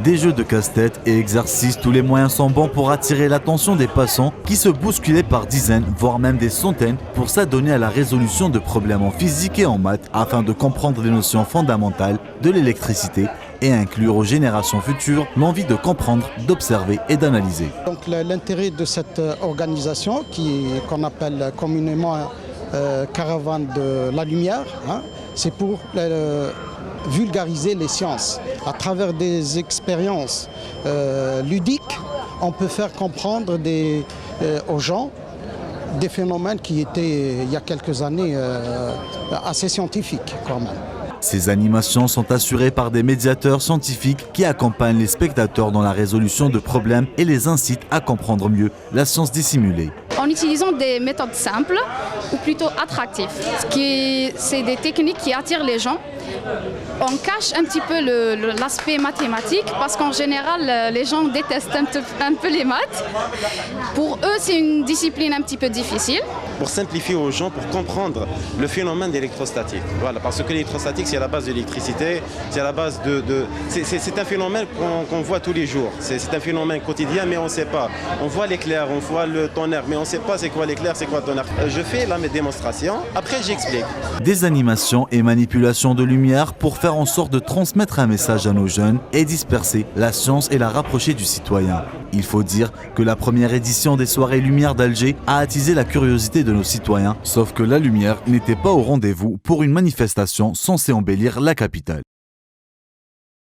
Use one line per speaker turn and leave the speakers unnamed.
Des jeux de casse-tête et exercices, tous les moyens sont bons pour attirer l'attention des passants qui se bousculaient par dizaines, voire même des centaines, pour s'adonner à la résolution de problèmes en physique et en maths afin de comprendre les notions fondamentales de l'électricité et inclure aux générations futures l'envie de comprendre, d'observer et d'analyser.
Donc l'intérêt de cette organisation qu'on appelle communément Caravane de la Lumière, c'est pour vulgariser les sciences. À travers des expériences ludiques, on peut faire comprendre aux gens des phénomènes qui étaient, il y a quelques années, assez scientifiques quand même.
Ces animations sont assurées par des médiateurs scientifiques qui accompagnent les spectateurs dans la résolution de problèmes et les incitent à comprendre mieux la science dissimulée.
En utilisant des méthodes simples ou plutôt attractives, c'est des techniques qui attirent les gens. On cache un petit peu l'aspect mathématique parce qu'en général, les gens détestent un peu les maths. Pour eux, c'est une discipline un petit peu difficile.
Pour simplifier aux gens, pour comprendre le phénomène d'électrostatique. Voilà, parce que l'électrostatique, c'est à la base de l'électricité, c'est à la base c'est un phénomène qu'on voit tous les jours. C'est un phénomène quotidien, mais on ne sait pas. On voit l'éclair, on voit le tonnerre, mais on ne sait pas c'est quoi l'éclair, c'est quoi le tonnerre. Je fais la démonstration, après j'explique.
Des animations et manipulations de lumière pour faire en sorte de transmettre un message à nos jeunes et disperser la science et la rapprocher du citoyen. Il faut dire que la première édition des Soirées Lumière d'Alger a attisé la curiosité de nos citoyens, sauf que la lumière n'était pas au rendez-vous pour une manifestation censée embellir la capitale.